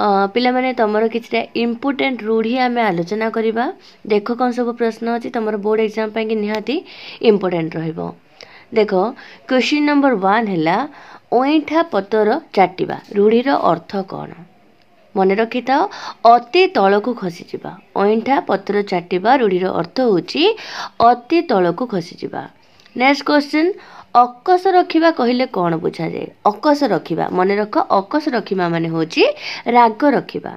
पिला माने तमर किछटा इम्पोर्टेंट रूढ़ी आमे आलोचना करिबा। देखो कौन सब प्रश्न अछि तमर बोर्ड एग्जाम पे कि निहाती इम्पोर्टेंट रहइबो। देखो क्वेश्चन नंबर 1 हैला ओइठा पतर चाटिबा रूढ़ीर अर्थ कौन मन रखि था अति तलकू खसी जिबा। ओइठा पतर चाटिबा रूढ़ीर अर्थ होची अति तलकू खसी जिबा। नेक्स्ट क्वेश्चन अकस रखिबा कहिले कौन बुझा जाए? अकस रखिबा मन रख अकस रखिबा माने होची राग रखिबा।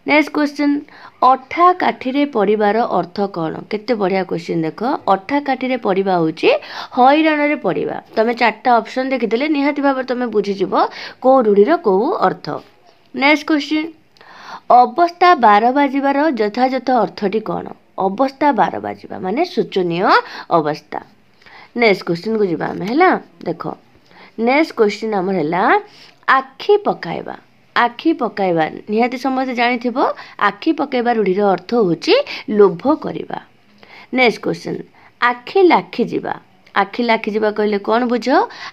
नेक्स्ट क्वेश्चन अठा काठीरे पड़िबार अर्थ कौन? केते बढ़िया क्वेश्चन देख। अठा काठीरे पड़िबा होची हैरान रे पड़िबा। तमे चारटा ऑप्शन देखिदेले निहाती भाबे तमे बुझी जिवो को रूढ़ीर को अर्थ। नेक्स्ट क्वेश्चन अवस्था 12 बाजिबार यथायथ अर्थटी कौन? अवस्था 12 बाजिबा माने शोचनीय अवस्था। नेक्स्ट क्वेश्चन को जीवा हमें हैला। देखो नेक्स्ट क्वेश्चन हमर हैला आखि पकाइबा। आखि पकाइबा निहाती समस्त जानिथिबो आखि पकाइबा रूढ़ीर अर्थ होची लोभ करिबा। नेक्स्ट क्वेश्चन आखि लाखि जिबा। आखि लाखि जिबा कहले कौन बुझ?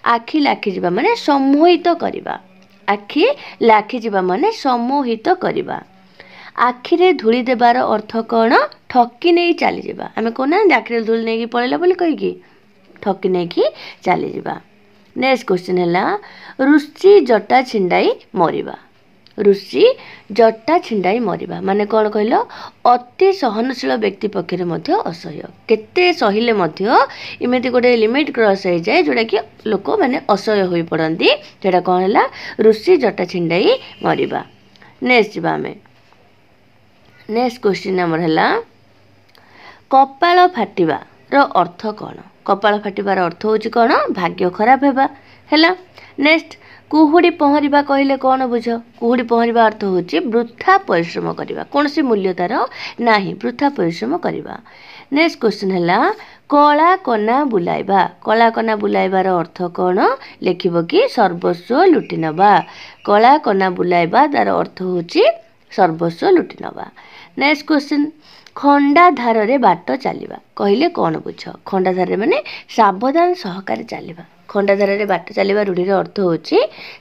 आखि लाखि जिबा माने सम्मोहित करिबा। आखि लाखि जिबा माने सम्मोहित करिबा। आखिरे धूली देबार अर्थ कौन? ठकी नहीं चली जिबा। हमें कोना आखिरे धूली नहीं पळेला बोली कहिकी ठकी नहीं कि चली जिबा। नेक्स्ट क्वेश्चन हैला रुचि जटा छिंडाई मरिबा। रुचि जटा छिंडाई मरिबा माने कौन कहलो? अति सहनशील व्यक्ति पक्षरे मध्य असह्य। केते सहिले मध्य इमेति गोटे लिमिट क्रॉस हो जाए जोटा कि लोक माने असह्य होई पड़ंती जेटा कौन हैला? रुचि जटा छिंडाई मरिबा। नेक्स्ट जीवा हमें नेक्स्ट क्वेश्चन हमर हैला कपाल फाटिबा रो अर्थ कौन? कपाल फाटिबार अर्थ होची कौन? भाग्य खराब हेबा हैला। नेक्स्ट कुहुड़ी पहरिबा कहले कौन बुझ? कुहुड़ी पहरिबा अर्थ होची वृथा परिश्रम करिबा। कोनसी मूल्य तार नाही वृथा परिश्रम करिबा। नेक्स्ट क्वेश्चन हैला कला कना बुलाइबा। कला कना बुलाइबार अर्थ कौन? लिखिबो कि सर्वस्व लुटि नबा। कला कना बुलाइबा तार अर्थ होची सर्वस्व लुटि नबा। नेक्स्ट क्वेश्चन खंडाधार रे बाट चलिबा कहले कौन बुझ? खंडाधार माने सावधान सहकारे चलिबा। खंडाधार रे बाट चलिबा रूढ़ीर अर्थ होची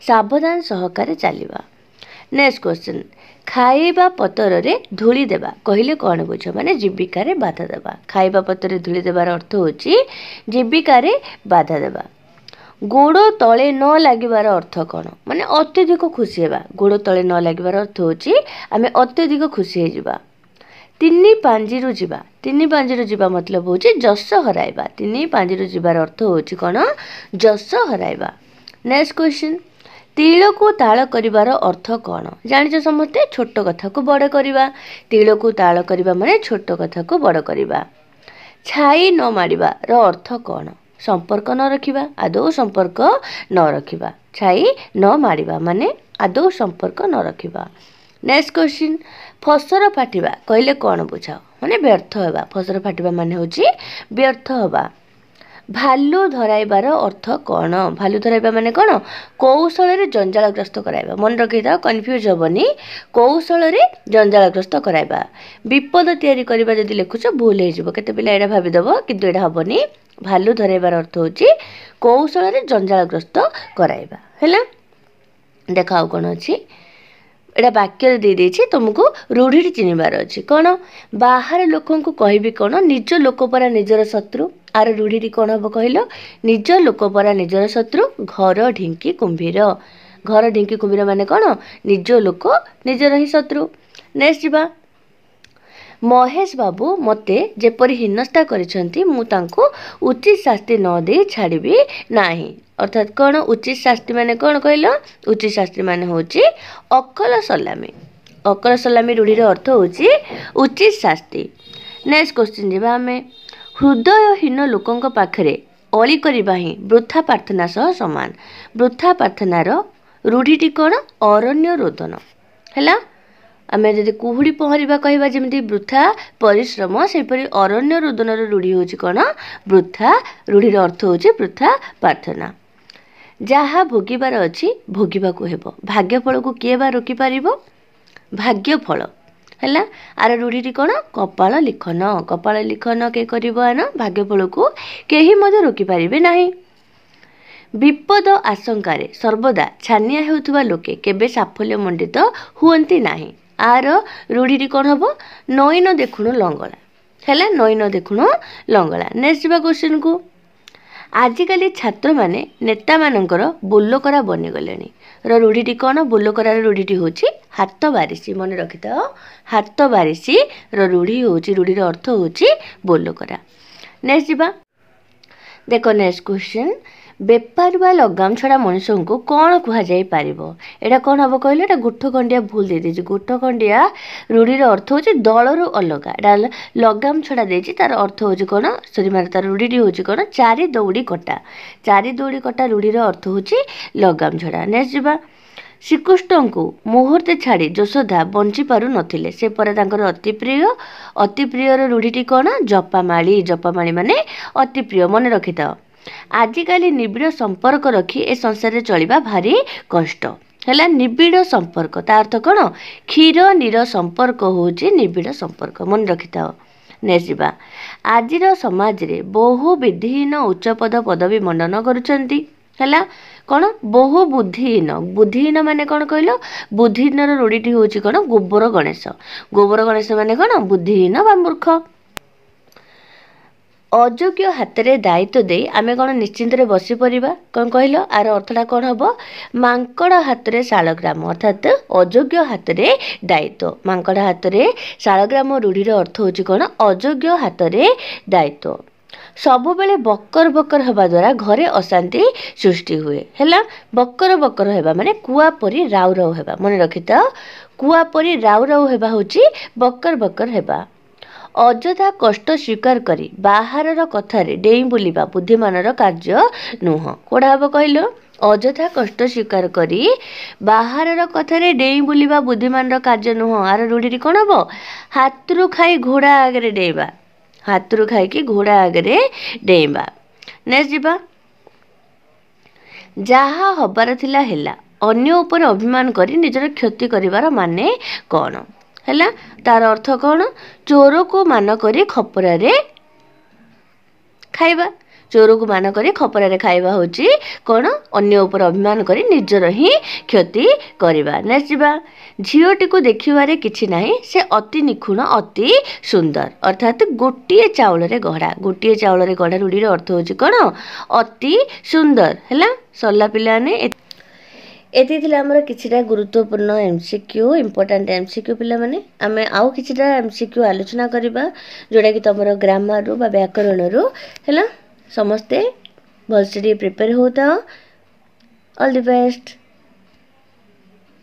सावधान सहकारे चलिबा। नेक्स्ट क्वेश्चन खाइबा पतर रे धूली देबा कहले कौन बुझ? माने जीविका रे बाधा देबा। खाइबा पतर रे धूली देबार अर्थ होची जीविका रे बाधा देबा। गोड़ तले न लागिबार अर्थ कौन? माने अत्यधिक खुशी हेबा। गोड़ तले न लागिबार अर्थ होची आमे अत्यधिक खुशी हे जिबा। तिनी पांजिरु जीवा। तिनी पांजिरु जीवा मतलब होची जस हराइबा। तिनी पांजिरु जीवार अर्थ होची कौन? जस हराइबा। नेक्स्ट क्वेश्चन तिल को ताल करिवार अर्थ कौन? जानिଛ समस्ते छोट कथा को बड़ करिबा। तिल को ताल करिबा माने छोट कथा को बड़ करिबा। छाई न मारिबा रो अर्थ कौन? संपर्क न रखिबा। आदौ संपर्क न रखिबा। छाई न मारिबा माने आदौ संपर्क न रखिबा। नेक्स्ट क्वेश्चन फसर फाटिबा कहले कौन बुझाओ? माने व्यर्थ हेबा। फसर फाटिबा माने होची व्यर्थ हेबा। भालू धराइबार अर्थ कौन? भालू धराइबा माने कौन? कौशल रे जंजालग्रस्त कराइबा। मन रखि था कन्फ्यूज हेबनी। कौशल रे जंजालग्रस्त कराइबा। विपद तैयारी करिबा जदि लिखुछ भूल हे जिवो। केते पिला एडा भाबी दबो किंतु एडा हबनी। भालू धराइबार अर्थ होची कौशल रे जंजालग्रस्त कराइबा हैला। देखाओ कौन अछि एटा वाक्य दे देछि तुमको रूढ़ी चिन्हबार अछि कौन? बाहर लोकों को कहबी कौन? निज लोक परा निजर शत्रु। आर रूढ़ी कौन हम कहलो? निज लोक परा निजर शत्रु घर ढिंकी कुंभीर। घर ढिंकी कुंभीर माने कौन? निज लोक निजर ही शत्रु। नेक्स्ट जीवा महेश बाबू मते जेपरि हिनस्ता करिसंती मु तांको उचित शास्ति न दे छाड़बी नाही। अर्थात कौन उचित शास्ति माने कौन कहलो? उचित शास्ति माने होची अकल सलामी। अकल सलामी रूढ़ीर अर्थ होची उचित शास्ति। नेक्स्ट क्वेश्चन जीवा हमें हृदयहीन लोकंक पाखरे अली करबा ही वृथा प्रार्थना सह समान। वृथा प्रार्थनार रूढ़ीटी कौन? अरण्य रोदन हैला। आमे जदि कुहुड़ी पहरिबा कहबा जेमति वृथा परिश्रम सेपरि अरण्य रोदन रूढ़ी होची कौन? वृथा। रूढ़ीर अर्थ होची वृथा प्रार्थना। जहा भोगिबार अछि भोगिबाकू हेबो। भाग्यफल को किए बा रोकी पारिबो? भाग्यफल हैला। आर रूढ़ीटी कौन? कपाल लिखन। कपाल लिखन के करिबो आना भाग्यफल को केही मधे रोकी पारिबे नाही। विपद आशंकार सर्वदा छानिया हेउथुवा लोके केबे साफल्यमंडित हुअंती नाही। आर रूढ़ी कौन हम नई न देखुणु लंगला है नई न देखुणु लंगला। नेक्स्ट जा क्वेश्चन को आजिकली छात्र माने नेता मानकर बोलकरा बनीगले रूढ़ी कौन बोलकरार रूढ़ी हूँ हाथ बारिशी मन रखी था हाथ बारिशी रूढ़ी हूँ रूढ़ीर अर्थ हूँ बोलकरा। नेक्स्ट जा देख नेक्स्ट क्वेश्चन बेपारुआ लगाम छड़ा मनुष्य को कौन कहुई पार एटा कौन हम कहले एटा गुठखंडिया भूल दे दीजिए गुठखंडिया रूढ़ीर अर्थ हूँ दलर अलग एटा लगाम छड़ा देती तार अर्थ हूँ कौन सरी मार तार रूढ़ी हूँ कौन चारि दौड़ी कटा रूढ़ीर अर्थ हूँ लगाम छड़ा। नेक्स्ट जा श्रीकृष्ण को मुहूर्ते छाड़ी यशोदा बंची पारु नथिले से पर तांकर अति प्रिय रूढ़ी कौन जपामाली माने अति प्रिय मन रखी था। आजिकाली निबिड़ संपर्क रखी ए संसार चलिबा भारी कष्ट है निबिड़ संपर्क ता अर्थ कौन क्षीर नीर संपर्क होची निबिड़ संपर्क मन रखी था। नेक्स्ट जा आजिर समाज रे बहु विधिहीन उच्च पदवी मंडन करुचंती है कौन बहु बुद्धिहीन माने कौन कहल बुद्धिहीन रूढ़ी हूँ कौन गोबर गणेश माने कौन बुद्धिहीन बा मूर्ख। अयोग्य हाथ में दायित्व दे आमे कौन निश्चिंत बसी पड़वा कौन कहल आर अर्थटा कौन हम मांकड़ हाथ में शालग्राम अर्थात अयोग्य हाथ में दायित्व मांकड़ हाथ में शालग्राम रूढ़ीर अर्थ हूँ कौन अयोग्य हाथ में दायित्व। सब बेले बकर बकर हवा द्वारा घरे अशांति सृष्टि हुए है बकर बकर हेबा माने कुआ परी राउ राउ हेबा मन रखी था कुआ परी राउ राउ हेबा होची बकर बकर हेबा। अଯଥା कष्ट स्वीकार करी बाहर कथार डेई बुलिबा बुद्धिमानर कार्य नुह कोड़ा हम कहल अଯଥା कष्ट स्वीकार करी बाहर कथार डेई बुलिबा बुद्धिमानर कार्य नुह आर रूढ़ी कौन हम हाथरू खाई घोड़ा आगे डेइबा हाथरू खाई घोड़ा आगे डेइबा। नेक्स्ट जा जहा हबार थिला हेला अन्य उपर अभिमान करी निजर क्षति करिवार माने कौन है तार अर्थ कौन चोर को मान करी खपरारे खाइबा चोर को मान करी खपरारे खाइबा होची कौन अन्य उपर अभिमान करी निजर ही क्षति करिबा। नेक्स्ट जा झीटी को देखिबारे किछि नाही से अति निखुण अति सुंदर अर्थात गोटे चाउल गढ़ा रूढ़ीर अर्थ होची कौन अति सुंदर है सरला पिलाने एति थिला हमर किछिटा गुरुत्वपूर्ण एमसीक्यू इंपोर्टेंट एमसीक्यू पिला माने आमे आउ किछिटा एमसीक्यू आलोचना करिबा जोडा कि तमरो ग्रामर रो बा व्याकरण रो हैला समस्ते भलसे प्रिपेयर होता ऑल द बेस्ट।